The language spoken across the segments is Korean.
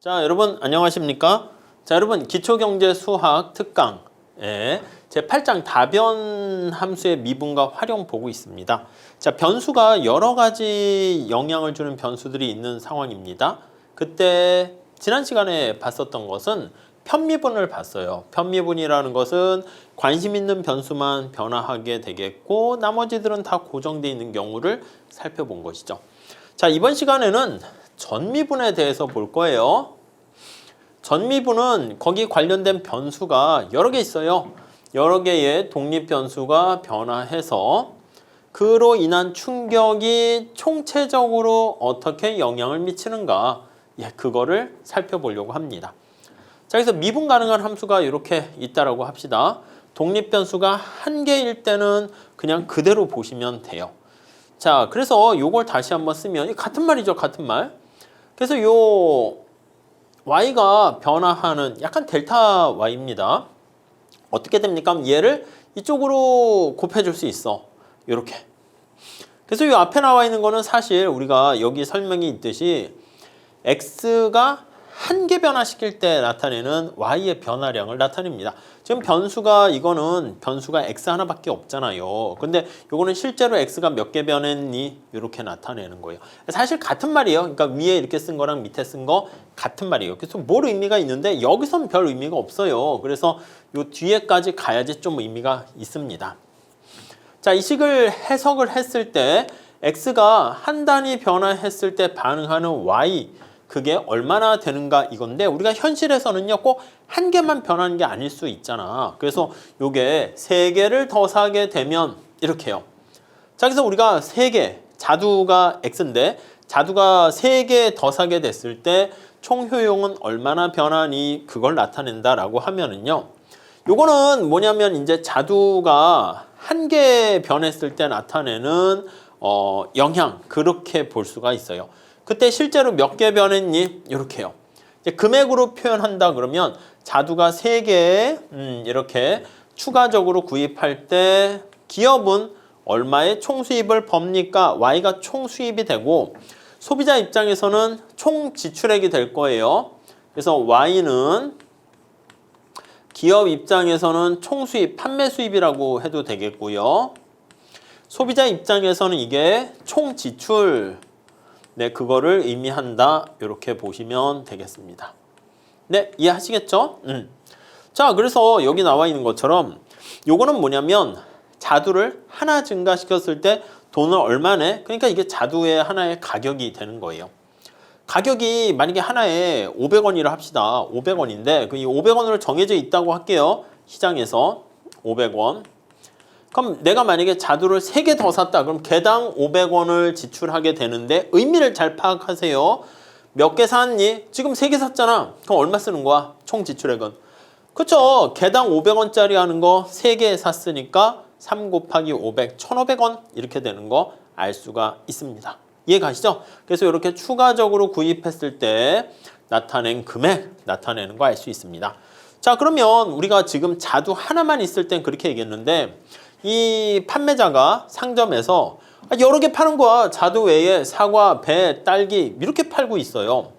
자, 여러분 안녕하십니까? 자, 여러분 기초경제 수학 특강에 제8장 다변 함수의 미분과 활용 보고 있습니다. 자, 변수가 여러 가지 영향을 주는 변수들이 있는 상황입니다. 그때 지난 시간에 봤었던 것은 편미분을 봤어요. 편미분이라는 것은 관심 있는 변수만 변화하게 되겠고 나머지들은 다 고정되어 있는 경우를 살펴본 것이죠. 자, 이번 시간에는 전미분에 대해서 볼 거예요. 전미분은 거기 관련된 변수가 여러 개 있어요. 여러 개의 독립 변수가 변화해서 그로 인한 충격이 총체적으로 어떻게 영향을 미치는가, 그거를 살펴보려고 합니다. 자, 그래서 미분 가능한 함수가 이렇게 있다라고 합시다. 독립 변수가 한 개일 때는 그냥 그대로 보시면 돼요. 자, 그래서 요걸 다시 한번 쓰면 같은 말이죠, 같은 말. 그래서 요 y가 변화하는 약간 델타 y입니다. 어떻게 됩니까? 얘를 이쪽으로 곱해줄 수 있어. 이렇게. 그래서 이 앞에 나와 있는 거는 사실 우리가 여기 설명이 있듯이 x가 한 개 변화시킬 때 나타내는 y의 변화량을 나타냅니다. 지금 변수가 이거는 변수가 x 하나밖에 없잖아요. 근데 이거는 실제로 x가 몇 개 변했니? 이렇게 나타내는 거예요. 사실 같은 말이에요. 그러니까 위에 이렇게 쓴 거랑 밑에 쓴 거 같은 말이에요. 그래서 뭘 의미가 있는데 여기선 별 의미가 없어요. 그래서 요 뒤에까지 가야지 좀 의미가 있습니다. 자, 이 식을 해석을 했을 때 x가 한 단위 변화했을 때 반응하는 y, 그게 얼마나 되는가 이건데 우리가 현실에서는요 꼭 한 개만 변하는 게 아닐 수 있잖아. 그래서 요게 세 개를 더하게 되면 이렇게요. 자, 그래서 우리가 세 개, 자두가 x인데 자두가 세 개 더하게 됐을 때 총 효용은 얼마나 변하니 그걸 나타낸다라고 하면은요. 요거는 뭐냐면 이제 자두가 한 개 변했을 때 나타내는 영향, 그렇게 볼 수가 있어요. 그때 실제로 몇 개 변했니? 이렇게요. 이제 금액으로 표현한다 그러면 자두가 3개 이렇게 추가적으로 구입할 때 기업은 얼마의 총수입을 법니까? Y가 총수입이 되고 소비자 입장에서는 총지출액이 될 거예요. 그래서 Y는 기업 입장에서는 총수입, 판매 수입이라고 해도 되겠고요. 소비자 입장에서는 이게 총지출, 그거를 의미한다. 이렇게 보시면 되겠습니다. 네, 이해하시겠죠? 자, 그래서 여기 나와 있는 것처럼 요거는 뭐냐면 자두를 하나 증가시켰을 때 돈을 얼마 내? 그러니까 이게 자두의 하나의 가격이 되는 거예요. 가격이 만약에 하나에 500원이라 합시다. 500원인데 이 500원으로 정해져 있다고 할게요. 시장에서 500원. 그럼 내가 만약에 자두를 3개 더 샀다. 그럼 개당 500원을 지출하게 되는데 의미를 잘 파악하세요. 몇 개 샀니? 지금 3개 샀잖아. 그럼 얼마 쓰는 거야? 총 지출액은. 그쵸? 개당 500원짜리 하는 거 3개 샀으니까 3 곱하기 500, 1,500원 이렇게 되는 거 알 수가 있습니다. 이해 가시죠? 그래서 이렇게 추가적으로 구입했을 때 나타낸 금액 나타내는 거 알 수 있습니다. 자, 그러면 우리가 지금 자두 하나만 있을 땐 그렇게 얘기했는데 이 판매자가 상점에서 여러 개 파는 거야. 자두 외에 사과, 배, 딸기 이렇게 팔고 있어요.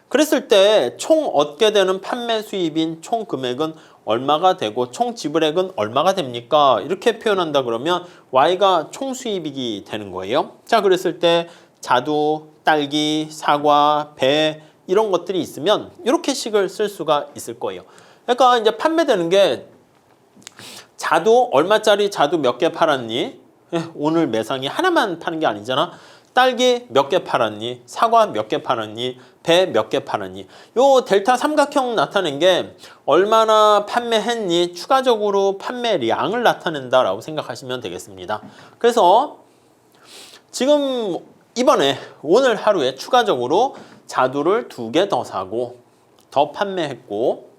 그랬을 때 총 얻게 되는 판매 수입인 총 금액은 얼마가 되고 총 지불액은 얼마가 됩니까? 이렇게 표현한다 그러면 Y가 총 수입이 되는 거예요. 자, 그랬을 때 자두, 딸기, 사과, 배 이런 것들이 있으면 이렇게 식을 쓸 수가 있을 거예요. 그러니까 이제 판매되는 게 자두 얼마짜리 자두 몇 개 팔았니? 오늘 매상이 하나만 파는 게 아니잖아. 딸기 몇 개 팔았니? 사과 몇 개 팔았니? 배 몇 개 팔았니? 요 델타 삼각형 나타낸 게 얼마나 판매했니? 추가적으로 판매량을 나타낸다라고 생각하시면 되겠습니다. 그래서 지금 이번에 오늘 하루에 추가적으로 자두를 2개 더 사고 더 판매했고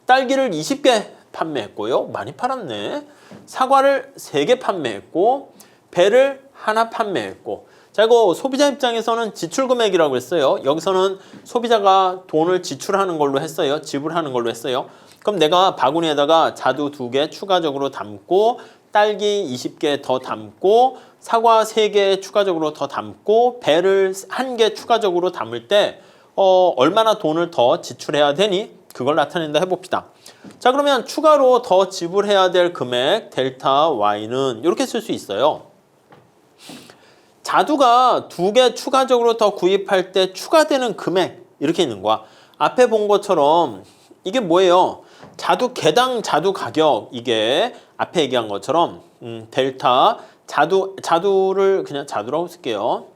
딸기를 20개 판매했고요. 많이 팔았네. 사과를 3개 판매했고 배를 하나 판매했고. 자, 이거 소비자 입장에서는 지출금액이라고 했어요. 여기서는 소비자가 돈을 지출하는 걸로 했어요. 지불하는 걸로 했어요. 그럼 내가 바구니에다가 자두 2개 추가적으로 담고 딸기 20개 더 담고 사과 3개 추가적으로 더 담고 배를 1개 추가적으로 담을 때 얼마나 돈을 더 지출해야 되니? 그걸 나타낸다 해봅시다. 자, 그러면 추가로 더 지불해야 될 금액 델타 Y는 이렇게 쓸 수 있어요. 자두가 2개 추가적으로 더 구입할 때 추가되는 금액 이렇게 있는 거야. 앞에 본 것처럼 이게 뭐예요? 자두 개당 자두 가격 이게 앞에 얘기한 것처럼 델타 자두를 그냥 자두라고 쓸게요.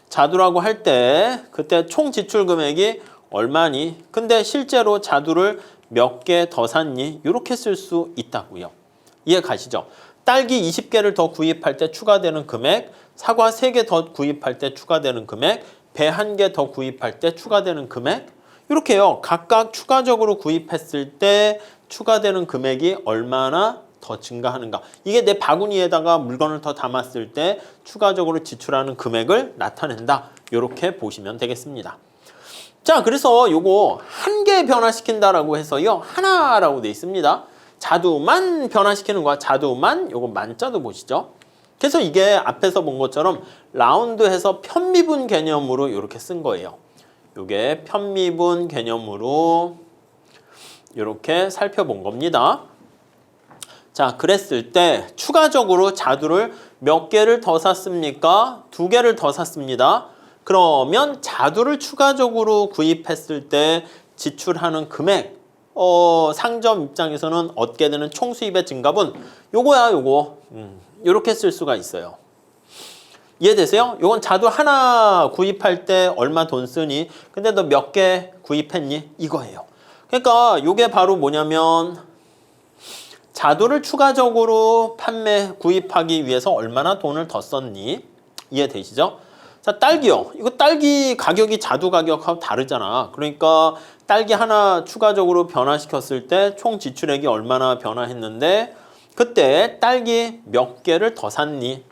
자두라고 할 때 그때 총 지출 금액이 얼마니? 근데 실제로 자두를 몇 개 더 샀니? 이렇게 쓸 수 있다고요. 이해 가시죠? 딸기 20개를 더 구입할 때 추가되는 금액, 사과 3개 더 구입할 때 추가되는 금액, 배 1개 더 구입할 때 추가되는 금액 이렇게요. 각각 추가적으로 구입했을 때 추가되는 금액이 얼마나 더 증가하는가. 이게 내 바구니에다가 물건을 더 담았을 때 추가적으로 지출하는 금액을 나타낸다. 이렇게 보시면 되겠습니다. 자, 그래서 요거 한 개 변화시킨다라고 해서요. 하나라고 돼 있습니다. 자두만 변화시키는 거야. 자두만 요거 만자도 보시죠. 그래서 이게 앞에서 본 것처럼 라운드해서 편미분 개념으로 이렇게 쓴 거예요. 요게 편미분 개념으로 이렇게 살펴본 겁니다. 자, 그랬을 때 추가적으로 자두를 몇 개를 더 샀습니까? 2개를 더 샀습니다. 그러면 자두를 추가적으로 구입했을 때 지출하는 금액 상점 입장에서는 얻게 되는 총수입의 증가분 요거야 요거 요렇게 쓸 수가 있어요. 이해되세요? 요건 자두 하나 구입할 때 얼마 돈 쓰니? 근데 너 몇 개 구입했니? 이거예요. 그러니까 요게 바로 뭐냐면 자두를 추가적으로 구입하기 위해서 얼마나 돈을 더 썼니? 이해되시죠? 자, 딸기요. 이거 딸기 가격이 자두 가격하고 다르잖아. 그러니까 딸기 하나 추가적으로 변화시켰을 때 총 지출액이 얼마나 변화했는데 그때 딸기 몇 개를 더 샀니?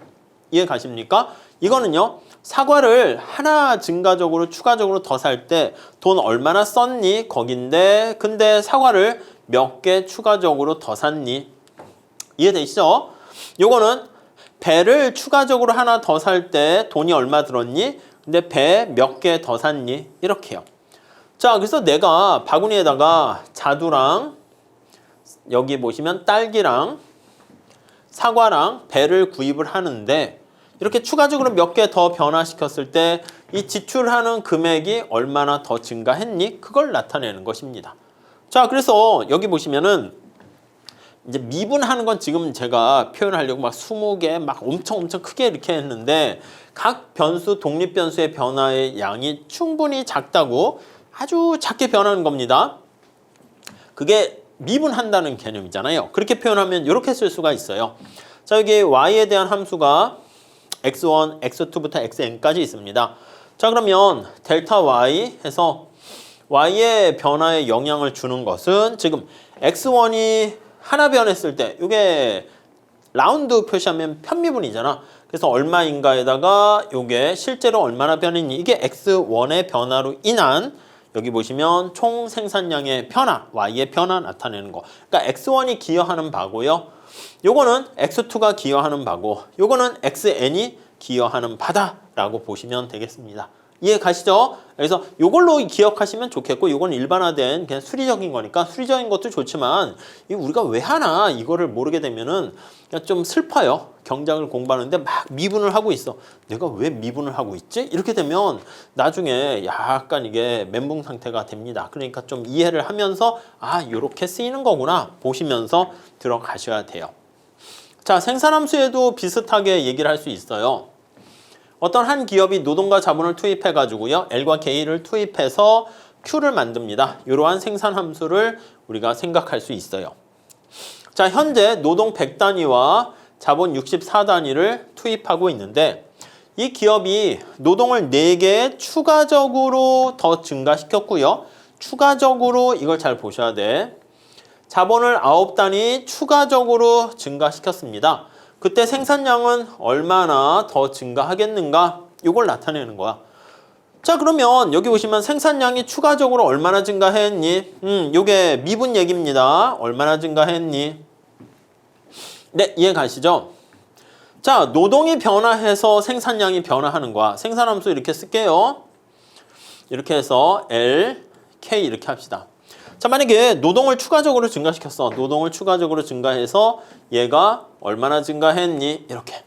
이해 가십니까? 이거는요. 사과를 하나 증가적으로 추가적으로 더 살 때 돈 얼마나 썼니? 거긴데 근데 사과를 몇 개 추가적으로 더 샀니? 이해되시죠? 요거는 배를 추가적으로 하나 더 살 때 돈이 얼마 들었니? 근데 배 몇 개 더 샀니? 이렇게요. 자, 그래서 내가 바구니에다가 자두랑 여기 보시면 딸기랑 사과랑 배를 구입을 하는데 이렇게 추가적으로 몇 개 더 변화시켰을 때 이 지출하는 금액이 얼마나 더 증가했니? 그걸 나타내는 것입니다. 자, 그래서 여기 보시면은 이제 미분하는 건 지금 제가 표현하려고 막 20개 막 엄청 크게 이렇게 했는데 각 변수, 독립 변수의 변화의 양이 충분히 작다고 아주 작게 변하는 겁니다. 그게 미분한다는 개념이잖아요. 그렇게 표현하면 이렇게 쓸 수가 있어요. 자, 여기 y에 대한 함수가 x1, x2부터 xn까지 있습니다. 자, 그러면 델타 y 해서 y의 변화에 영향을 주는 것은 지금 x1이 하나 변했을 때 이게 라운드 표시하면 편미분이잖아. 그래서 얼마인가에다가 이게 실제로 얼마나 변했니? 이게 x1의 변화로 인한 여기 보시면 총 생산량의 변화, y의 변화 나타내는 거. 그러니까 x1이 기여하는 바고요. 요거는 x2가 기여하는 바고 요거는 xn이 기여하는 바다라고 보시면 되겠습니다. 이해 가시죠? 그래서 요걸로 기억하시면 좋겠고 요건 일반화된 그냥 수리적인 거니까 수리적인 것도 좋지만 이거 우리가 왜 하나 이거를 모르게 되면은 그냥 좀 슬퍼요. 경작을 공부하는데 막 미분을 하고 있어. 내가 왜 미분을 하고 있지? 이렇게 되면 나중에 약간 이게 멘붕 상태가 됩니다. 그러니까 좀 이해를 하면서 아 요렇게 쓰이는 거구나 보시면서 들어가셔야 돼요. 자, 생산함수에도 비슷하게 얘기를 할 수 있어요. 어떤 한 기업이 노동과 자본을 투입해 가지고요. L과 K를 투입해서 Q를 만듭니다. 이러한 생산함수를 우리가 생각할 수 있어요. 자, 현재 노동 100단위와 자본 64단위를 투입하고 있는데 이 기업이 노동을 4개 추가적으로 더 증가시켰고요. 추가적으로 이걸 잘 보셔야 돼. 자본을 9단위 추가적으로 증가시켰습니다. 그때 생산량은 얼마나 더 증가하겠는가? 이걸 나타내는 거야. 자, 그러면 여기 보시면 생산량이 추가적으로 얼마나 증가했니? 요게 미분 얘기입니다. 얼마나 증가했니? 네, 이해 가시죠? 자, 노동이 변화해서 생산량이 변화하는 거야. 생산함수 이렇게 쓸게요. 이렇게 해서 L, K 이렇게 합시다. 자, 만약에 노동을 추가적으로 증가시켰어. 노동을 추가적으로 증가해서 얘가 얼마나 증가했니? 이렇게.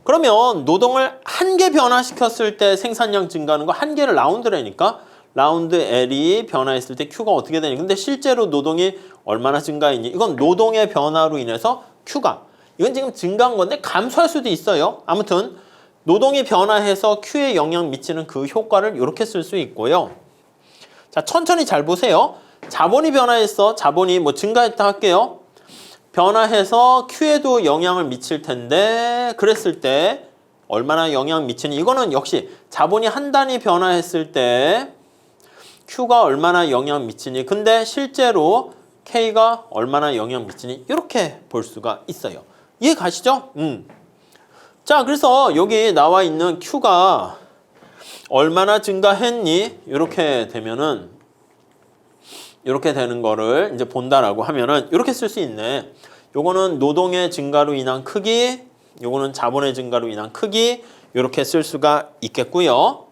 그러면 노동을 한 개 변화시켰을 때 생산량 증가하는 거 한 개를 라운드라니까 라운드 L이 변화했을 때 Q가 어떻게 되니? 근데 실제로 노동이 얼마나 증가했니? 이건 노동의 변화로 인해서 Q가 이건 지금 증가한 건데 감소할 수도 있어요. 아무튼 노동이 변화해서 Q에 영향 미치는 그 효과를 이렇게 쓸 수 있고요. 자, 천천히 잘 보세요. 자본이 변화했어. 자본이 뭐 증가했다 할게요. 변화해서 Q에도 영향을 미칠 텐데 그랬을 때 얼마나 영향 미치니? 이거는 역시 자본이 한 단위 변화했을 때 Q가 얼마나 영향 미치니? 근데 실제로 K가 얼마나 영향 미치니? 이렇게 볼 수가 있어요. 이해 가시죠? 자, 그래서 여기 나와 있는 Q가 얼마나 증가했니? 이렇게 되면은 이렇게 되는 거를 이제 본다라고 하면은 이렇게 쓸 수 있네. 요거는 노동의 증가로 인한 크기, 요거는 자본의 증가로 인한 크기 이렇게 쓸 수가 있겠고요.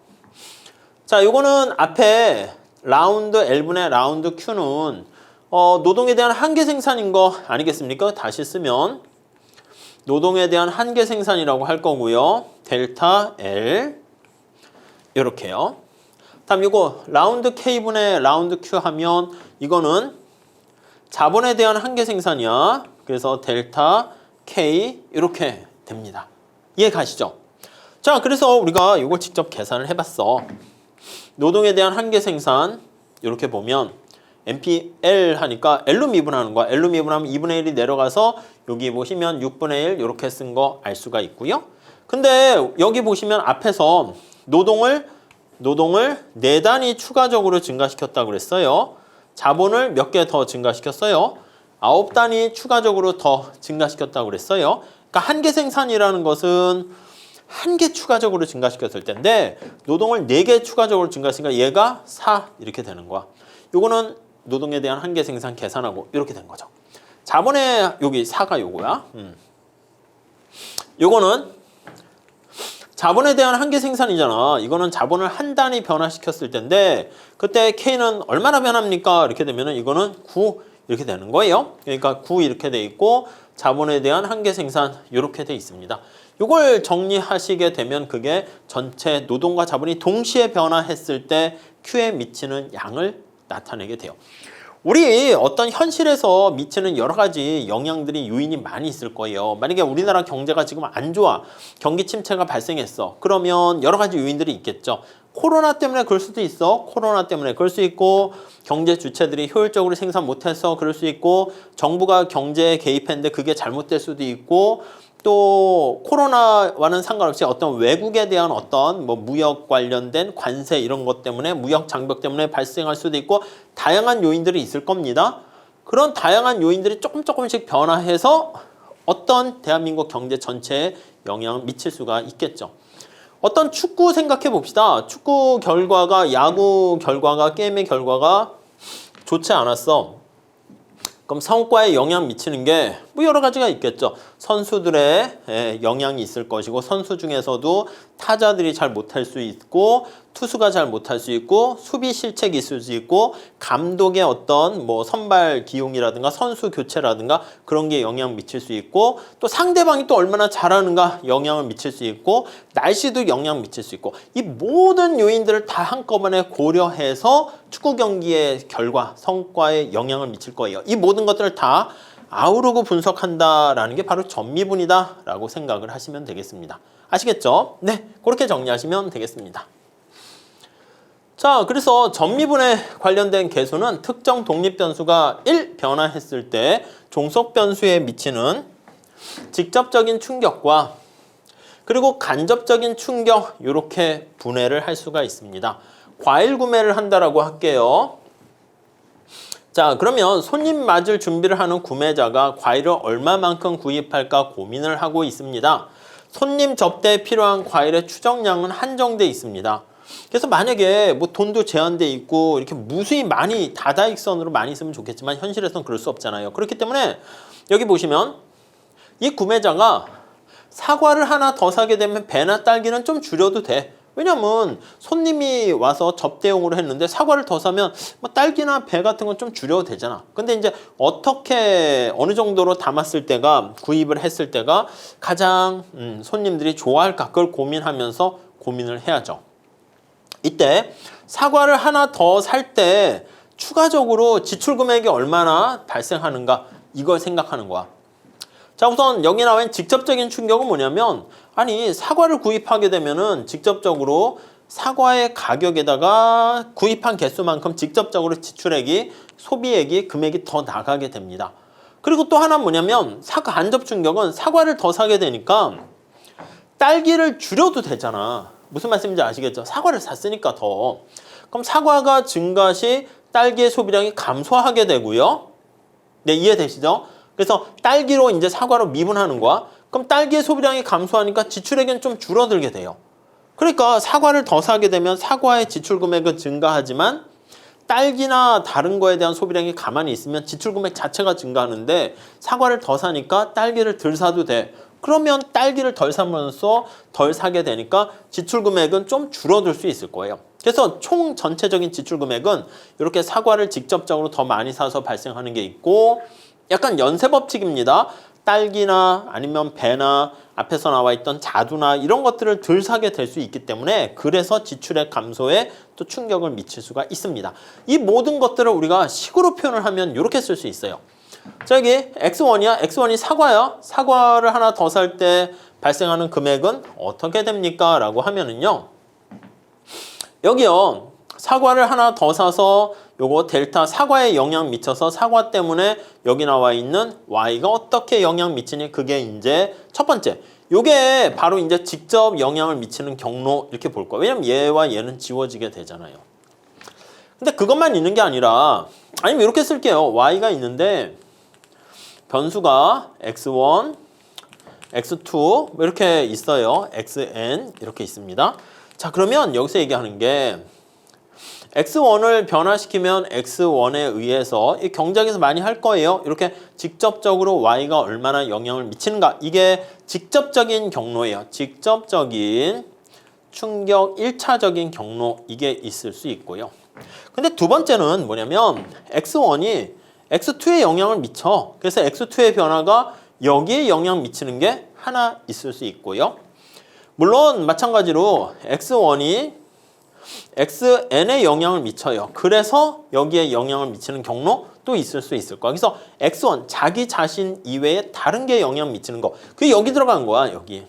자, 요거는 앞에 라운드 L분의 라운드 Q는 노동에 대한 한계 생산인 거 아니겠습니까? 다시 쓰면 노동에 대한 한계 생산이라고 할 거고요. 델타 L 이렇게요. 다음 이거 라운드 K분의 라운드 Q 하면 이거는 자본에 대한 한계 생산이야. 그래서 델타 K 이렇게 됩니다. 이해 가시죠? 자, 그래서 우리가 이걸 직접 계산을 해봤어. 노동에 대한 한계 생산 이렇게 보면 MPL 하니까 L로 미분하는 거야. L로 미분하면 2분의 1이 내려가서 여기 보시면 6분의 1 이렇게 쓴 거 알 수가 있고요. 근데 여기 보시면 앞에서 노동을 4단위 추가적으로 증가시켰다고 그랬어요. 자본을 몇 개 더 증가시켰어요. 9단위 추가적으로 더 증가시켰다고 그랬어요. 그러니까 한계 생산이라는 것은 한 개 추가적으로 증가시켰을 텐데 노동을 4개 추가적으로 증가시키니까 얘가 4 이렇게 되는 거야. 요거는 노동에 대한 한계 생산 계산하고 이렇게 된 거죠. 자본의 여기 4가 요거야. 요거는 자본에 대한 한계 생산이잖아. 이거는 자본을 한 단위 변화시켰을 텐데 그때 K는 얼마나 변합니까? 이렇게 되면은 이거는 9 이렇게 되는 거예요. 그러니까 9 이렇게 돼 있고 자본에 대한 한계 생산 이렇게 돼 있습니다. 이걸 정리하시게 되면 그게 전체 노동과 자본이 동시에 변화했을 때 Q에 미치는 양을 나타내게 돼요. 우리 어떤 현실에서 미치는 여러 가지 영향들이 요인이 많이 있을 거예요. 만약에 우리나라 경제가 지금 안 좋아. 경기 침체가 발생했어. 그러면 여러 가지 요인들이 있겠죠. 코로나 때문에 그럴 수도 있어. 코로나 때문에 그럴 수 있고 경제 주체들이 효율적으로 생산 못해서 그럴 수 있고 정부가 경제에 개입했는데 그게 잘못될 수도 있고 또 코로나와는 상관없이 어떤 외국에 대한 어떤 뭐 무역 관련된 관세 이런 것 때문에 무역 장벽 때문에 발생할 수도 있고 다양한 요인들이 있을 겁니다. 그런 다양한 요인들이 조금씩 변화해서 어떤 대한민국 경제 전체에 영향을 미칠 수가 있겠죠. 어떤 축구 생각해 봅시다. 축구 결과가 야구 결과가 게임의 결과가 좋지 않았어. 그럼 성과에 영향 미치는 게 뭐 여러 가지가 있겠죠. 선수들의 영향이 있을 것이고 선수 중에서도 타자들이 잘 못할 수 있고 투수가 잘 못할 수 있고 수비 실책이 있을 수 있고 감독의 어떤 뭐 선발 기용이라든가 선수 교체라든가 그런 게 영향 미칠 수 있고 또 상대방이 또 얼마나 잘하는가 영향을 미칠 수 있고 날씨도 영향 미칠 수 있고 이 모든 요인들을 다 한꺼번에 고려해서 축구 경기의 결과 성과에 영향을 미칠 거예요. 이 모든 것들을 다 아우르고 분석한다라는 게 바로 전미분이다라고 생각을 하시면 되겠습니다. 아시겠죠? 네, 그렇게 정리하시면 되겠습니다. 자, 그래서 전미분에 관련된 계수는 특정 독립변수가 1 변화했을 때 종속변수에 미치는 직접적인 충격과 그리고 간접적인 충격 이렇게 분해를 할 수가 있습니다. 과일 구매를 한다라고 할게요. 자, 그러면 손님 맞을 준비를 하는 구매자가 과일을 얼마만큼 구입할까 고민을 하고 있습니다. 손님 접대에 필요한 과일의 추정량은 한정돼 있습니다. 그래서 만약에 뭐 돈도 제한돼 있고 이렇게 무수히 많이 다다익선으로 많이 있으면 좋겠지만 현실에서는 그럴 수 없잖아요. 그렇기 때문에 여기 보시면 이 구매자가 사과를 하나 더 사게 되면 배나 딸기는 좀 줄여도 돼. 왜냐면 손님이 와서 접대용으로 했는데 사과를 더 사면 뭐 딸기나 배 같은 건 좀 줄여도 되잖아. 근데 이제 어떻게 어느 정도로 담았을 때가 구입을 했을 때가 가장 손님들이 좋아할까 그걸 고민하면서 고민을 해야죠. 이때 사과를 하나 더 살 때 추가적으로 지출 금액이 얼마나 발생하는가 이걸 생각하는 거야. 자, 우선 여기 나와 있는 직접적인 충격은 뭐냐면 아니 사과를 구입하게 되면은 직접적으로 사과의 가격에다가 구입한 개수만큼 직접적으로 지출액이 소비액이 금액이 더 나가게 됩니다. 그리고 또 하나 뭐냐면 간접 충격은 사과를 더 사게 되니까 딸기를 줄여도 되잖아. 무슨 말씀인지 아시겠죠? 사과를 샀으니까 더. 그럼 사과가 증가 시 딸기의 소비량이 감소하게 되고요. 네, 이해되시죠? 그래서 딸기로 이제 사과로 미분하는 거야. 그럼 딸기의 소비량이 감소하니까 지출액은 좀 줄어들게 돼요. 그러니까 사과를 더 사게 되면 사과의 지출 금액은 증가하지만 딸기나 다른 거에 대한 소비량이 가만히 있으면 지출 금액 자체가 증가하는데 사과를 더 사니까 딸기를 덜 사도 돼. 그러면 딸기를 덜 사면서 덜 사게 되니까 지출 금액은 좀 줄어들 수 있을 거예요. 그래서 총 전체적인 지출 금액은 이렇게 사과를 직접적으로 더 많이 사서 발생하는 게 있고 약간 연쇄 법칙입니다. 딸기나 아니면 배나 앞에서 나와 있던 자두나 이런 것들을 덜 사게 될 수 있기 때문에 그래서 지출액 감소에 또 충격을 미칠 수가 있습니다. 이 모든 것들을 우리가 식으로 표현을 하면 이렇게 쓸 수 있어요. 자, 여기 X1이야. X1이 사과야. 사과를 하나 더 살 때 발생하는 금액은 어떻게 됩니까? 라고 하면은요. 여기요. 사과를 하나 더 사서 요거 델타 사과에 영향 미쳐서 사과 때문에 여기 나와 있는 Y가 어떻게 영향 미치니 그게 이제 첫 번째. 요게 바로 이제 직접 영향을 미치는 경로 이렇게 볼 거예요. 왜냐면 얘와 얘는 지워지게 되잖아요. 근데 그것만 있는 게 아니라 아니면 이렇게 쓸게요. Y가 있는데 변수가 x1, x2 이렇게 있어요. xn 이렇게 있습니다. 자, 그러면 여기서 얘기하는 게 x1을 변화시키면 x1에 의해서 이 경작에서 많이 할 거예요. 이렇게 직접적으로 y가 얼마나 영향을 미치는가. 이게 직접적인 경로예요. 직접적인 충격 1차적인 경로 이게 있을 수 있고요. 근데 두 번째는 뭐냐면 x1이 x2에 영향을 미쳐. 그래서 x2의 변화가 여기에 영향 미치는 게 하나 있을 수 있고요. 물론 마찬가지로 x1이 xn에 영향을 미쳐요. 그래서 여기에 영향을 미치는 경로 또 있을 수 있을 거야. 그래서 x1 자기 자신 이외에 다른 게 영향 미치는 거. 그게 여기 들어간 거야. 여기.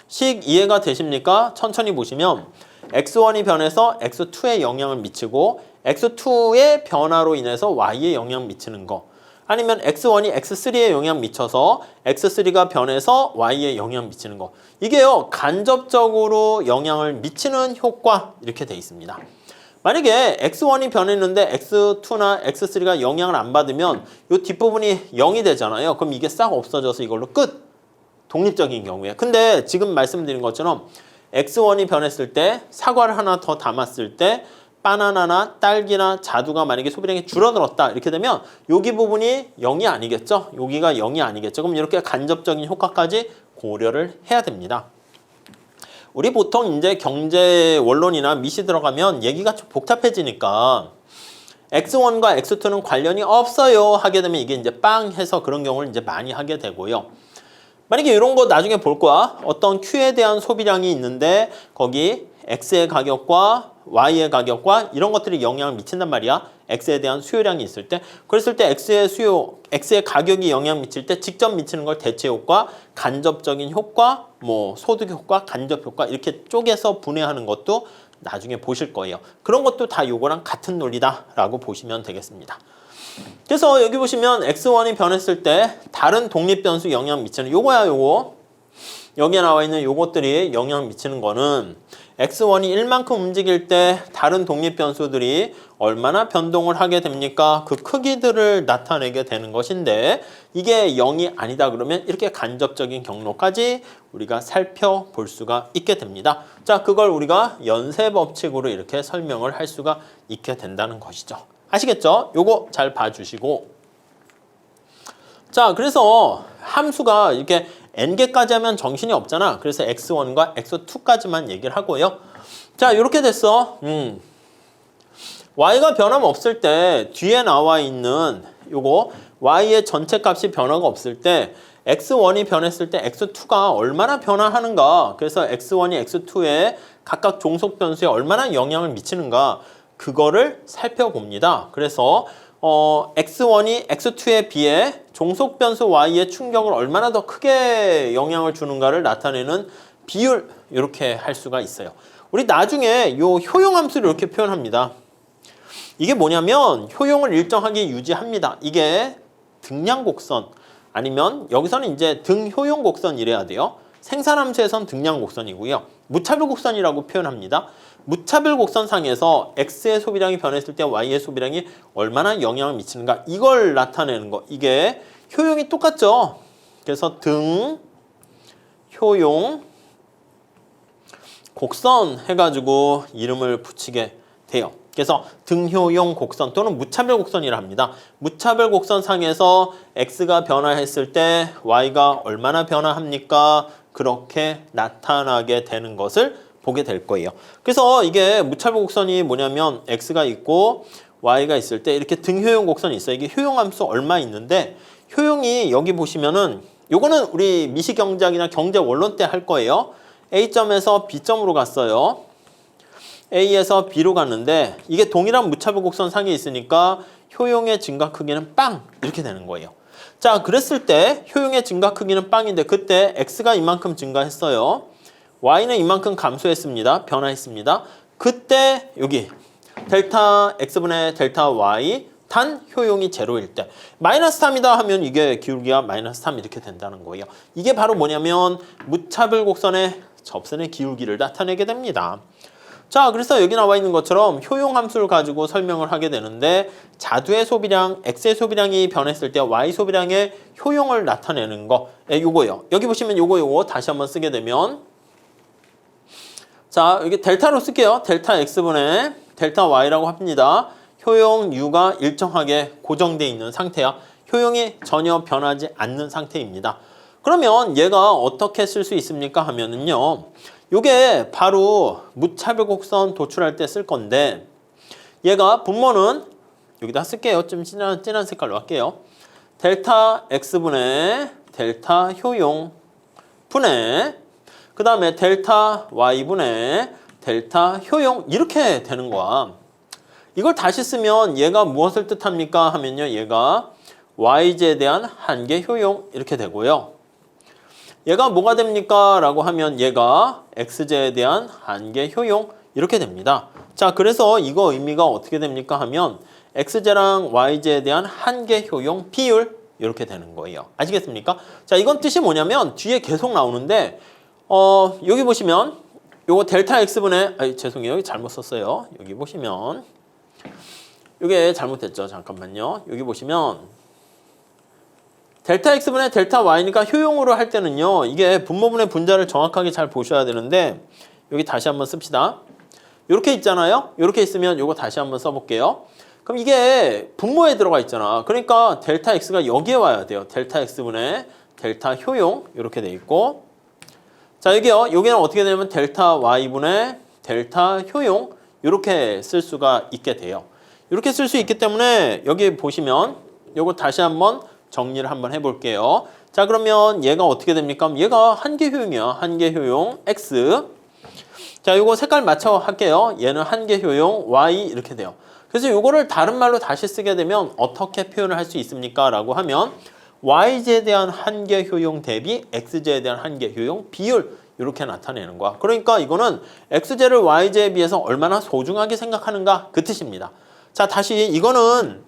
식 이해가 되십니까? 천천히 보시면 x1이 변해서 x2에 영향을 미치고 x2의 변화로 인해서 y에 영향 미치는 거. 아니면 x1이 x3에 영향 미쳐서 x3가 변해서 y에 영향 미치는 거. 이게요. 간접적으로 영향을 미치는 효과 이렇게 돼 있습니다. 만약에 x1이 변했는데 x2나 x3가 영향을 안 받으면 이 뒷부분이 0이 되잖아요. 그럼 이게 싹 없어져서 이걸로 끝. 독립적인 경우에. 근데 지금 말씀드린 것처럼 x1이 변했을 때 사과를 하나 더 담았을 때 바나나나 딸기나 자두가 만약에 소비량이 줄어들었다 이렇게 되면 여기 부분이 0이 아니겠죠? 여기가 0이 아니겠죠? 그럼 이렇게 간접적인 효과까지 고려를 해야 됩니다. 우리 보통 이제 경제 원론이나 미시 들어가면 얘기가 좀 복잡해지니까 x1과 x2는 관련이 없어요 하게 되면 이게 이제 빵 해서 그런 경우를 이제 많이 하게 되고요. 만약에 이런 거 나중에 볼 거야. 어떤 Q에 대한 소비량이 있는데 거기 X의 가격과 Y의 가격과 이런 것들이 영향을 미친단 말이야. X에 대한 수요량이 있을 때. 그랬을 때 X의 가격이 영향 미칠 때 직접 미치는 걸 대체 효과, 간접적인 효과, 뭐 소득 효과, 간접 효과 이렇게 쪼개서 분해하는 것도 나중에 보실 거예요. 그런 것도 다 요거랑 같은 논리다라고 보시면 되겠습니다. 그래서 여기 보시면 x1이 변했을 때 다른 독립 변수 영향 미치는 요거야 요거. 여기에 나와 있는 요것들이 영향 미치는 거는 x1이 1만큼 움직일 때 다른 독립 변수들이 얼마나 변동을 하게 됩니까? 그 크기들을 나타내게 되는 것인데 이게 0이 아니다 그러면 이렇게 간접적인 경로까지 우리가 살펴볼 수가 있게 됩니다. 자, 그걸 우리가 연쇄 법칙으로 이렇게 설명을 할 수가 있게 된다는 것이죠. 아시겠죠? 요거 잘 봐주시고. 자, 그래서 함수가 이렇게 n개까지 하면 정신이 없잖아. 그래서 x1과 x2까지만 얘기를 하고요. 자, 이렇게 됐어. y가 변함 없을 때 뒤에 나와 있는 요거 y의 전체 값이 변화가 없을 때 x1이 변했을 때 x2가 얼마나 변화하는가. 그래서 x1이 x2에 각각 종속 변수에 얼마나 영향을 미치는가. 그거를 살펴봅니다. 그래서 x1이 x2에 비해 종속 변수 y의 충격을 얼마나 더 크게 영향을 주는가를 나타내는 비율, 이렇게 할 수가 있어요. 우리 나중에 요 효용함수를 이렇게 표현합니다. 이게 뭐냐면 효용을 일정하게 유지합니다. 이게 등량곡선 아니면 여기서는 이제 등효용곡선 이래야 돼요. 생산함수에선 등량곡선이고요. 무차별곡선이라고 표현합니다. 무차별곡선상에서 x의 소비량이 변했을 때 y의 소비량이 얼마나 영향을 미치는가, 이걸 나타내는 거. 이게 효용이 똑같죠. 그래서 등, 효용, 곡선 해가지고 이름을 붙이게 돼요. 그래서 등효용 곡선 또는 무차별 곡선이라 합니다. 무차별 곡선상에서 x가 변화했을 때 y가 얼마나 변화합니까? 그렇게 나타나게 되는 것을 보게 될 거예요. 그래서 이게 무차별 곡선이 뭐냐면 x가 있고 y가 있을 때 이렇게 등효용 곡선이 있어요. 이게 효용함수 얼마 있는데, 효용이 여기 보시면은 요거는 우리 미시경제학이나 경제 원론 때 할 거예요. A점에서 B점으로 갔어요. A에서 B로 갔는데 이게 동일한 무차별 곡선 상에 있으니까 효용의 증가 크기는 빵! 이렇게 되는 거예요. 자, 그랬을 때 효용의 증가 크기는 빵인데 그때 X가 이만큼 증가했어요. Y는 이만큼 감소했습니다. 변화했습니다. 그때 여기 델타 X분의 델타 Y 단 효용이 제로일 때 마이너스 3이다 하면 이게 기울기가 마이너스 3 이렇게 된다는 거예요. 이게 바로 뭐냐면 무차별 곡선의 접선의 기울기를 나타내게 됩니다. 자, 그래서 여기 나와 있는 것처럼 효용함수를 가지고 설명을 하게 되는데 자두의 소비량, X의 소비량이 변했을 때 Y 소비량의 효용을 나타내는 거, 요거요. 여기 보시면 요거 다시 한번 쓰게 되면, 자, 여기 델타로 쓸게요. 델타 X분의 델타 Y라고 합니다. 효용 U가 일정하게 고정되어 있는 상태야. 효용이 전혀 변하지 않는 상태입니다. 그러면 얘가 어떻게 쓸 수 있습니까 하면은요, 요게 바로 무차별 곡선 도출할 때 쓸 건데, 얘가 분모는 여기다 쓸게요. 좀 진한 색깔로 할게요. 델타 X분의 델타 효용 분의 그 다음에 델타 Y분의 델타 효용, 이렇게 되는 거야. 이걸 다시 쓰면 얘가 무엇을 뜻합니까 하면요, 얘가 YZ에 대한 한계 효용 이렇게 되고요. 얘가 뭐가 됩니까? 라고 하면 얘가 XZ에 대한 한계 효용 이렇게 됩니다. 자, 그래서 이거 의미가 어떻게 됩니까? 하면 XZ랑 YZ에 대한 한계 효용 비율 이렇게 되는 거예요. 아시겠습니까? 자, 이건 뜻이 뭐냐면 뒤에 계속 나오는데 여기 보시면 요거 델타 X분의 죄송해요. 여기 잘못 썼어요. 여기 보시면 이게 잘못됐죠. 잠깐만요. 여기 보시면 델타 X분의 델타 Y니까 효용으로 할 때는요, 이게 분모분의 분자를 정확하게 잘 보셔야 되는데, 여기 다시 한번 씁시다. 이렇게 있잖아요. 이렇게 있으면 이거 다시 한번 써볼게요. 그럼 이게 분모에 들어가 있잖아. 그러니까 델타 X가 여기에 와야 돼요. 델타 X분의 델타 효용 이렇게 돼 있고, 자, 여기요. 여기는 어떻게 되냐면 델타 Y분의 델타 효용 이렇게 쓸 수가 있게 돼요. 이렇게 쓸 수 있기 때문에 여기 보시면 이거 다시 한번 정리를 한번 해볼게요. 자, 그러면 얘가 어떻게 됩니까? 얘가 한계 효용이야. 한계 효용 X. 자, 이거 색깔 맞춰 할게요. 얘는 한계 효용 Y 이렇게 돼요. 그래서 이거를 다른 말로 다시 쓰게 되면 어떻게 표현을 할 수 있습니까? 라고 하면 YZ에 대한 한계 효용 대비 XZ에 대한 한계 효용 비율 이렇게 나타내는 거야. 그러니까 이거는 XZ를 YZ에 비해서 얼마나 소중하게 생각하는가 그 뜻입니다. 자, 다시 이거는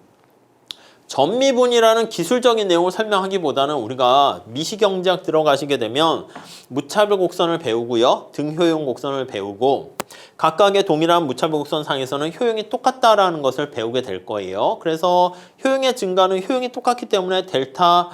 전미분이라는 기술적인 내용을 설명하기보다는 우리가 미시경제학 들어가시게 되면 무차별 곡선을 배우고요. 등효용 곡선을 배우고 각각의 동일한 무차별 곡선 상에서는 효용이 똑같다라는 것을 배우게 될 거예요. 그래서 효용의 증가는 효용이 똑같기 때문에 델타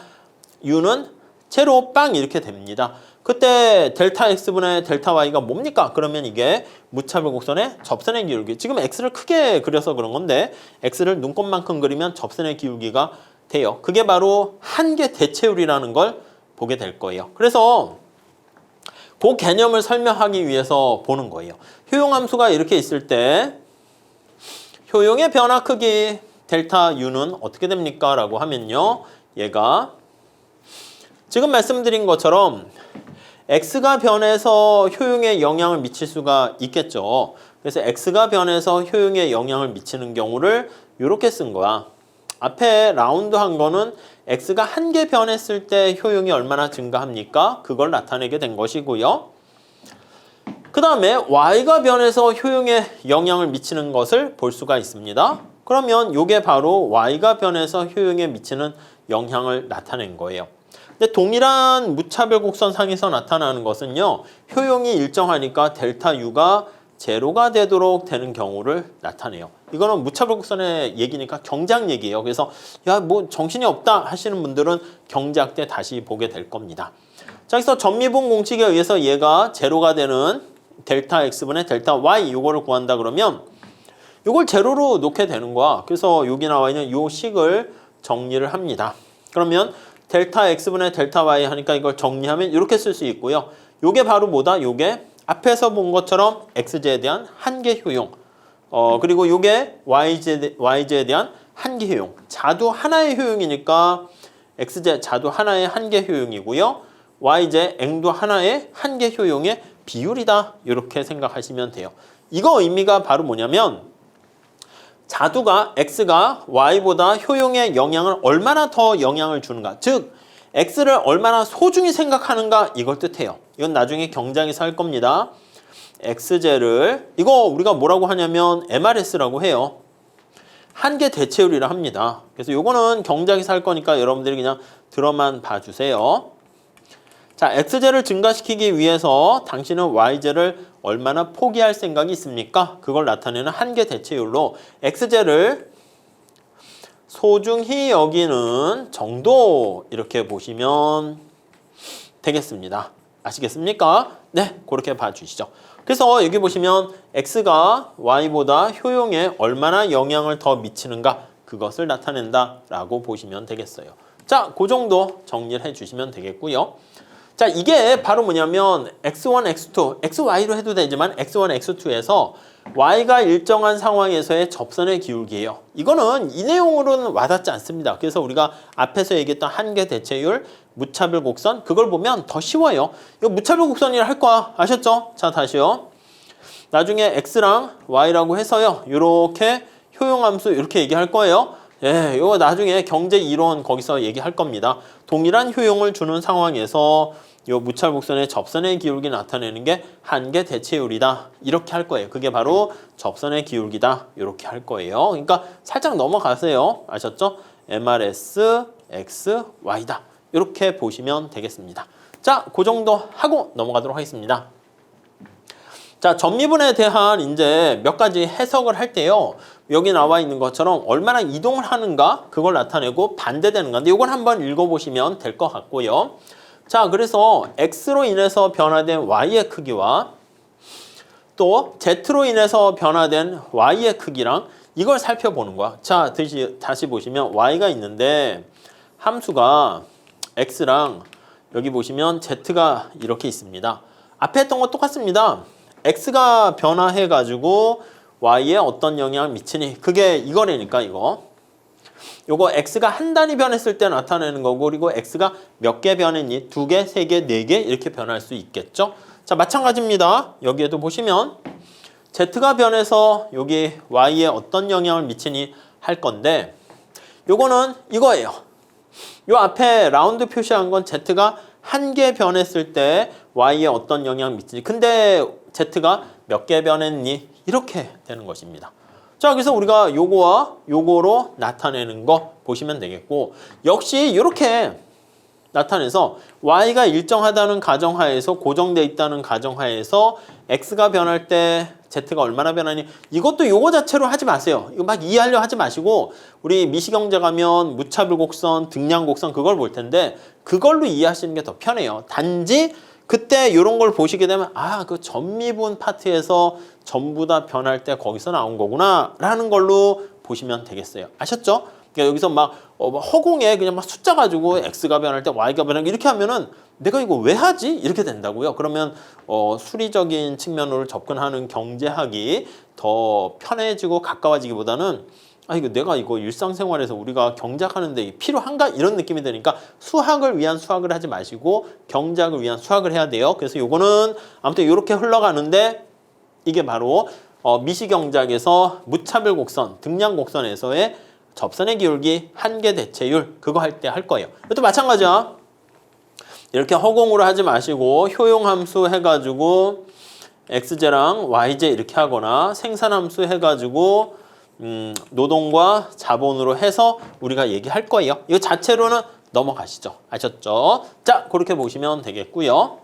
U는 제로 빵 이렇게 됩니다. 그때 델타 X분의 델타 Y가 뭡니까? 그러면 이게 무차별 곡선의 접선의 기울기. 지금 X를 크게 그려서 그런 건데 X를 눈곱만큼 그리면 접선의 기울기가 돼요. 그게 바로 한계 대체율이라는 걸 보게 될 거예요. 그래서 그 개념을 설명하기 위해서 보는 거예요. 효용함수가 이렇게 있을 때 효용의 변화 크기 델타 U는 어떻게 됩니까? 라고 하면요. 얘가 지금 말씀드린 것처럼 X가 변해서 효용에 영향을 미칠 수가 있겠죠. 그래서 X가 변해서 효용에 영향을 미치는 경우를 이렇게 쓴 거야. 앞에 라운드 한 거는 X가 한 개 변했을 때 효용이 얼마나 증가합니까? 그걸 나타내게 된 것이고요. 그 다음에 Y가 변해서 효용에 영향을 미치는 것을 볼 수가 있습니다. 그러면 이게 바로 Y가 변해서 효용에 미치는 영향을 나타낸 거예요. 근데 동일한 무차별 곡선상에서 나타나는 것은요. 효용이 일정하니까 델타 U가 제로가 되도록 되는 경우를 나타내요. 이거는 무차별 곡선의 얘기니까 경제학 얘기예요. 그래서 야, 뭐 정신이 없다 하시는 분들은 경제학 때 다시 보게 될 겁니다. 자, 그래서 전미분 공식에 의해서 얘가 제로가 되는 델타 X분의 델타 Y 요거를 구한다 그러면 요걸 제로로 놓게 되는 거야. 그래서 여기 나와 있는 요 식을 정리를 합니다. 그러면 델타 X분의 델타 Y 하니까 이걸 정리하면 이렇게 쓸 수 있고요. 요게 바로 뭐다? 요게 앞에서 본 것처럼 XJ에 대한 한계 효용. 그리고 요게 YJ에 대한 한계 효용. 자두 하나의 효용이니까 XJ 자두 하나의 한계 효용이고요. YJ 앵두 하나의 한계 효용의 비율이다. 이렇게 생각하시면 돼요. 이거 의미가 바로 뭐냐면 자두가 X가 Y보다 효용에 영향을 얼마나 더 영향을 주는가. 즉 X를 얼마나 소중히 생각하는가 이걸 뜻해요. 이건 나중에 경장에서 할 겁니다. XJ를 이거 우리가 뭐라고 하냐면 MRS라고 해요. 한계 대체율이라 합니다. 그래서 요거는 경장에서 할 거니까 여러분들이 그냥 들어만 봐주세요. 자, XJ를 증가시키기 위해서 당신은 YJ를 얼마나 포기할 생각이 있습니까? 그걸 나타내는 한계 대체율로 XJ를 소중히 여기는 정도 이렇게 보시면 되겠습니다. 아시겠습니까? 네, 그렇게 봐주시죠. 그래서 여기 보시면 X가 Y보다 효용에 얼마나 영향을 더 미치는가 그것을 나타낸다라고 보시면 되겠어요. 자, 그 정도 정리를 해주시면 되겠고요. 자, 이게 바로 뭐냐면 X1, X2, XY로 해도 되지만 X1, X2에서 Y가 일정한 상황에서의 접선의 기울기예요. 이거는 이 내용으로는 와닿지 않습니다. 그래서 우리가 앞에서 얘기했던 한계 대체율, 무차별 곡선 그걸 보면 더 쉬워요. 이거 무차별 곡선이라 할 거야. 아셨죠? 자, 다시요. 나중에 X랑 Y라고 해서요. 이렇게 효용함수 이렇게 얘기할 거예요. 예, 이거 나중에 경제 이론 거기서 얘기할 겁니다. 동일한 효용을 주는 상황에서 이 무차별곡선의 접선의 기울기 나타내는 게 한계 대체율이다. 이렇게 할 거예요. 그게 바로 접선의 기울기다. 이렇게 할 거예요. 그러니까 살짝 넘어가세요. 아셨죠? MRS, X, Y다. 이렇게 보시면 되겠습니다. 자, 그 정도 하고 넘어가도록 하겠습니다. 자, 전미분에 대한 이제 몇 가지 해석을 할 때요. 여기 나와 있는 것처럼 얼마나 이동을 하는가 그걸 나타내고 반대되는 건데 이걸 한번 읽어보시면 될 것 같고요. 자, 그래서 X로 인해서 변화된 Y의 크기와 또 Z로 인해서 변화된 Y의 크기랑 이걸 살펴보는 거야. 자, 다시 보시면 Y가 있는데 함수가 X랑 여기 보시면 Z가 이렇게 있습니다. 앞에 했던 거 똑같습니다. X가 변화해가지고 Y에 어떤 영향을 미치니 그게 이거라니까 이거. 요거 X가 한 단위 변했을 때 나타내는 거고 그리고 X가 몇 개 변했니? 2개, 3개, 4개 이렇게 변할 수 있겠죠. 자, 마찬가지입니다. 여기에도 보시면 Z가 변해서 여기 Y에 어떤 영향을 미치니 할 건데 요거는 이거예요. 요 앞에 라운드 표시한 건 Z가 한 개 변했을 때 Y에 어떤 영향을 미치니 근데 Z가 몇 개 변했니? 이렇게 되는 것입니다. 자, 그래서 우리가 요거와 요거로 나타내는 거 보시면 되겠고 역시 이렇게 나타내서 Y가 일정하다는 가정하에서 고정돼 있다는 가정하에서 X가 변할 때 Z가 얼마나 변하니 이것도 요거 자체로 하지 마세요. 이거 막 이해하려 하지 마시고 우리 미시경제 가면 무차별 곡선, 등량 곡선 그걸 볼 텐데 그걸로 이해하시는 게 더 편해요. 단지 그때 이런 걸 보시게 되면 그 전미분 파트에서 전부 다 변할 때 거기서 나온 거구나 라는 걸로 보시면 되겠어요. 아셨죠? 그러니까 여기서 막 허공에 그냥 막 숫자 가지고 x가 변할 때 y가 변할 때 이렇게 하면은 내가 이거 왜 하지? 이렇게 된다고요. 그러면 수리적인 측면으로 접근하는 경제학이 더 편해지고 가까워지기보다는 이거 내가 이거 일상생활에서 우리가 경제학하는데 필요한가? 이런 느낌이 드니까 수학을 위한 수학을 하지 마시고 경제학을 위한 수학을 해야 돼요. 그래서 요거는 아무튼 이렇게 흘러가는데 이게 바로 미시경제학에서 무차별 곡선, 등량 곡선에서의 접선의 기울기, 한계 대체율 그거 할 때 할 거예요. 이것도 마찬가지야. 이렇게 허공으로 하지 마시고 효용함수 해가지고 x제랑 y제 이렇게 하거나 생산함수 해가지고 노동과 자본으로 해서 우리가 얘기할 거예요. 이거 자체로는 넘어가시죠. 아셨죠? 자, 그렇게 보시면 되겠고요.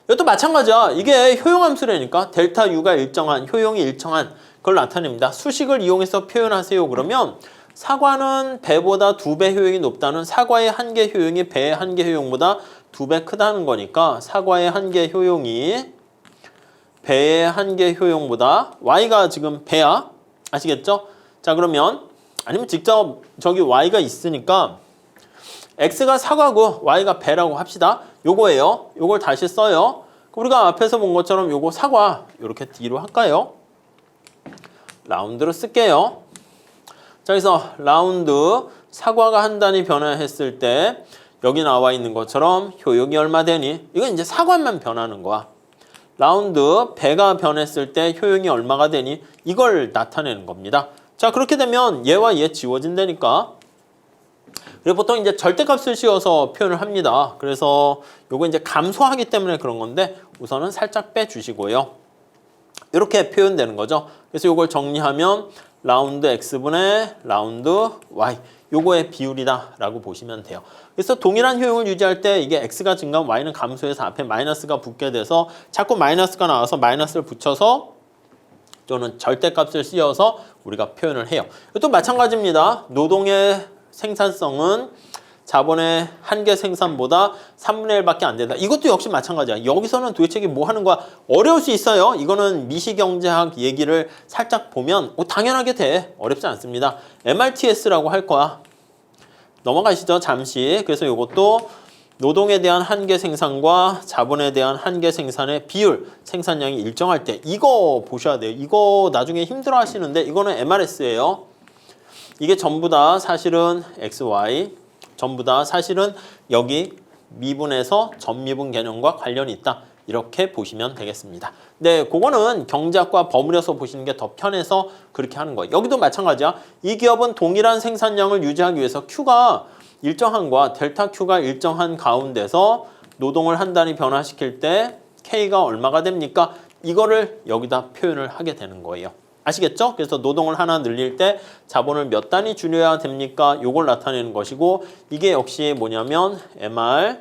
이것도 마찬가지야. 이게 효용함수라니까 델타 U가 일정한, 효용이 일정한 그걸 나타냅니다. 수식을 이용해서 표현하세요. 그러면 사과는 배보다 2배 효용이 높다는 사과의 한계 효용이 배의 한계 효용보다 2배 크다는 거니까 사과의 한계 효용이 배의 한계 효용보다 y가 지금 배야. 아시겠죠? 자, 그러면 아니면 직접 저기 y가 있으니까 x가 사과고 y가 배라고 합시다. 요거예요. 요걸 다시 써요. 우리가 앞에서 본 것처럼 요거 사과 이렇게 뒤로 할까요? 라운드로 쓸게요. 자, 그래서 라운드 사과가 한 단위 변화했을 때 여기 나와 있는 것처럼 효용이 얼마 되니? 이건 이제 사과만 변하는 거야. 라운드 배가 변했을 때 효용이 얼마가 되니? 이걸 나타내는 겁니다. 자, 그렇게 되면 얘와 얘 지워진다니까. 그리고 보통 이제 절대값을 씌워서 표현을 합니다. 그래서 요거 이제 감소하기 때문에 그런 건데 우선은 살짝 빼주시고요. 이렇게 표현되는 거죠. 그래서 요걸 정리하면 라운드 x분의 라운드 y 요거의 비율이다 라고 보시면 돼요. 그래서 동일한 효용을 유지할 때 이게 x가 증가하면 y는 감소해서 앞에 마이너스가 붙게 돼서 자꾸 마이너스가 나와서 마이너스를 붙여서 또는 절대값을 씌워서 우리가 표현을 해요. 이것도 마찬가지입니다. 노동의 생산성은 자본의 한계 생산보다 3분의 1밖에 안 된다. 이것도 역시 마찬가지야. 여기서는 도대체 이게 뭐 하는 거야? 어려울 수 있어요. 이거는 미시경제학 얘기를 살짝 보면 당연하게 돼. 어렵지 않습니다. MRTS라고 할 거야. 넘어가시죠. 잠시. 그래서 이것도 노동에 대한 한계 생산과 자본에 대한 한계 생산의 비율, 생산량이 일정할 때 이거 보셔야 돼요. 이거 나중에 힘들어 하시는데 이거는 MRS예요. 이게 전부 다 사실은 XY, 전부 다 사실은 여기 미분에서 전미분 개념과 관련이 있다. 이렇게 보시면 되겠습니다. 네, 그거는 경제학과 버무려서 보시는 게 더 편해서 그렇게 하는 거예요. 여기도 마찬가지야. 이 기업은 동일한 생산량을 유지하기 위해서 Q가 일정한과 델타 Q가 일정한 가운데서 노동을 한 단위 변화시킬 때 K가 얼마가 됩니까? 이거를 여기다 표현을 하게 되는 거예요. 아시겠죠? 그래서 노동을 하나 늘릴 때 자본을 몇 단위 줄여야 됩니까? 요걸 나타내는 것이고 이게 역시 뭐냐면 MR,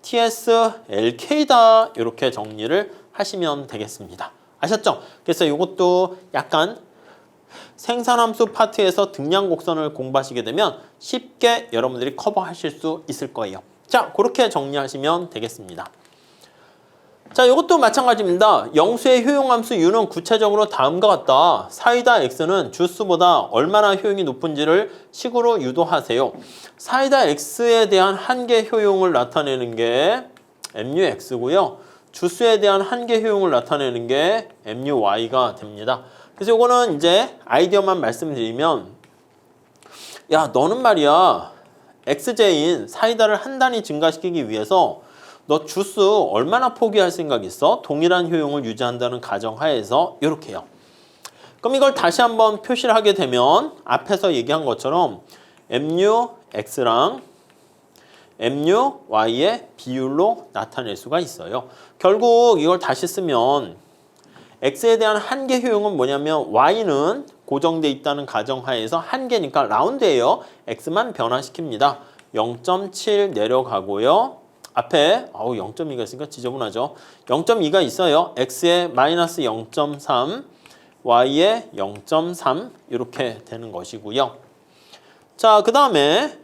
TS, LK다 이렇게 정리를 하시면 되겠습니다. 아셨죠? 그래서 이것도 약간 생산함수 파트에서 등량 곡선을 공부하시게 되면 쉽게 여러분들이 커버하실 수 있을 거예요. 자, 그렇게 정리하시면 되겠습니다. 자, 이것도 마찬가지입니다. 영수의 효용함수 U는 구체적으로 다음과 같다. 사이다 X는 주수보다 얼마나 효용이 높은지를 식으로 유도하세요. 사이다 X에 대한 한계 효용을 나타내는 게 MUX고요. 주수에 대한 한계 효용을 나타내는 게 MUY가 됩니다. 그래서 이거는 이제 아이디어만 말씀드리면 야, 너는 말이야 XJ인 사이다를 한 단위 증가시키기 위해서 너 주수 얼마나 포기할 생각 있어? 동일한 효용을 유지한다는 가정하에서 이렇게요. 그럼 이걸 다시 한번 표시를 하게 되면 앞에서 얘기한 것처럼 MUX랑 MUY의 비율로 나타낼 수가 있어요. 결국 이걸 다시 쓰면 X에 대한 한계 효용은 뭐냐면 Y는 고정돼 있다는 가정하에서 한계니까 라운드예요. X만 변화시킵니다. 0.7 내려가고요. 앞에 0.2가 있으니까 지저분하죠. 0.2가 있어요. X에 마이너스 0.3, Y에 0.3 이렇게 되는 것이고요. 자, 그 다음에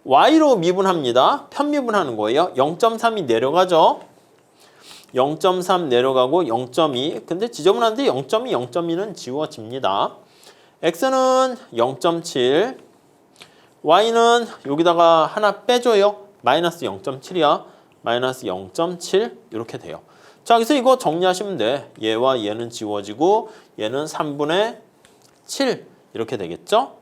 Y로 미분합니다. 편미분하는 거예요. 0.3이 내려가죠. 0.3 내려가고 0.2. 근데 지저분한데 0.2, 0.2는 지워집니다. x는 0.7, y는 여기다가 하나 빼줘요. 마이너스 0.7이야. 마이너스 0.7 이렇게 돼요. 자, 그래서 이거 정리하시면 돼. 얘와 얘는 지워지고 얘는 3분의 7 이렇게 되겠죠?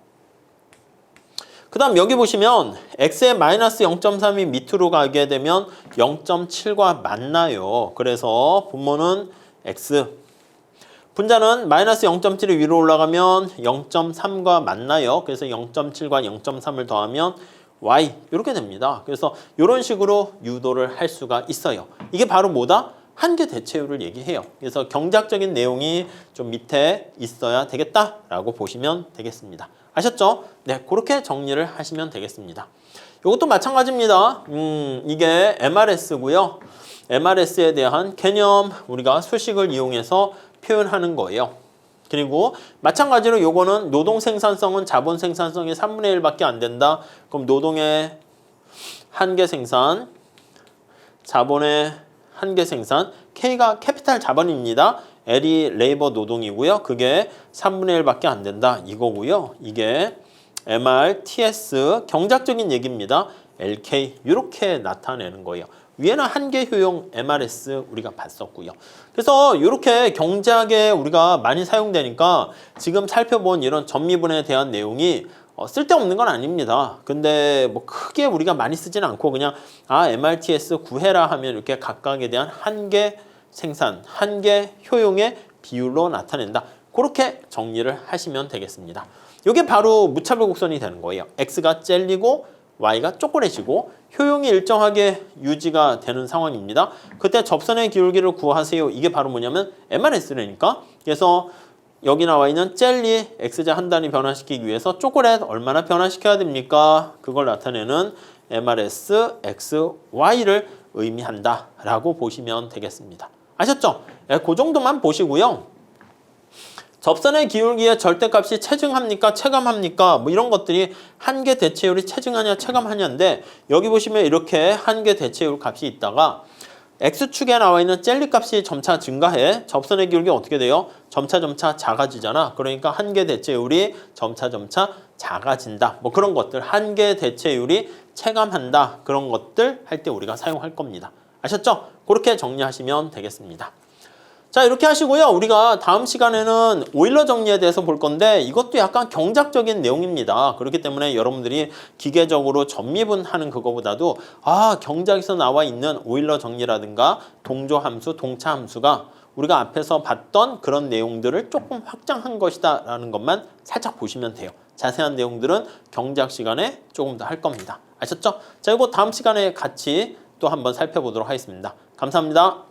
그 다음 여기 보시면 x의 마이너스 0.3이 밑으로 가게 되면 0.7과 만나요. 그래서 분모는 x. 분자는 마이너스 0.7이 위로 올라가면 0.3과 만나요. 그래서 0.7과 0.3을 더하면 y 이렇게 됩니다. 그래서 이런 식으로 유도를 할 수가 있어요. 이게 바로 뭐다? 한계 대체율을 얘기해요. 그래서 경제학적인 내용이 좀 밑에 있어야 되겠다라고 보시면 되겠습니다. 아셨죠? 네, 그렇게 정리를 하시면 되겠습니다. 이것도 마찬가지입니다. 이게 MRS고요. MRS에 대한 개념 우리가 수식을 이용해서 표현하는 거예요. 그리고 마찬가지로 요거는 노동 생산성은 자본 생산성의 3분의 1밖에 안 된다. 그럼 노동의 한계 생산, 자본의 한계 생산, K가 캐피탈 자본입니다. L이 레이버 노동이고요. 그게 3분의 1밖에 안 된다. 이거고요. 이게 MRTS 경작적인 얘기입니다. LK 이렇게 나타내는 거예요. 위에는 한계 효용 MRS 우리가 봤었고요. 그래서 이렇게 경제학에 우리가 많이 사용되니까 지금 살펴본 이런 전미분에 대한 내용이 쓸데없는 건 아닙니다. 근데 뭐 크게 우리가 많이 쓰지는 않고 그냥 MRTS 구해라 하면 이렇게 각각에 대한 한계 생산, 한계 효용의 비율로 나타낸다. 그렇게 정리를 하시면 되겠습니다. 이게 바로 무차별 곡선이 되는 거예요. X가 젤리고 Y가 초콜릿이고 효용이 일정하게 유지가 되는 상황입니다. 그때 접선의 기울기를 구하세요. 이게 바로 뭐냐면 MRS라니까. 그래서 여기 나와 있는 젤리 X자 한 단위 변화시키기 위해서 초콜릿 얼마나 변화시켜야 됩니까? 그걸 나타내는 MRS XY를 의미한다 라고 보시면 되겠습니다. 아셨죠? 네, 그 정도만 보시고요. 접선의 기울기의 절대값이 체증합니까? 체감합니까? 뭐 이런 것들이 한계 대체율이 체증하냐 체감하냐인데 여기 보시면 이렇게 한계 대체율 값이 있다가 X축에 나와 있는 젤리 값이 점차 증가해. 접선의 기울기 어떻게 돼요? 점차 작아지잖아. 그러니까 한계 대체율이 점차 작아진다. 뭐 그런 것들 한계 대체율이 체감한다. 그런 것들 할 때 우리가 사용할 겁니다. 아셨죠? 그렇게 정리하시면 되겠습니다. 자, 이렇게 하시고요. 우리가 다음 시간에는 오일러 정리에 대해서 볼 건데 이것도 약간 경작적인 내용입니다. 그렇기 때문에 여러분들이 기계적으로 전미분하는 그거보다도 경작에서 나와 있는 오일러 정리라든가 동조함수, 동차함수가 우리가 앞에서 봤던 그런 내용들을 조금 확장한 것이다 라는 것만 살짝 보시면 돼요. 자세한 내용들은 경작 시간에 조금 더 할 겁니다. 아셨죠? 자, 이거 다음 시간에 같이 또 한번 살펴보도록 하겠습니다. 감사합니다.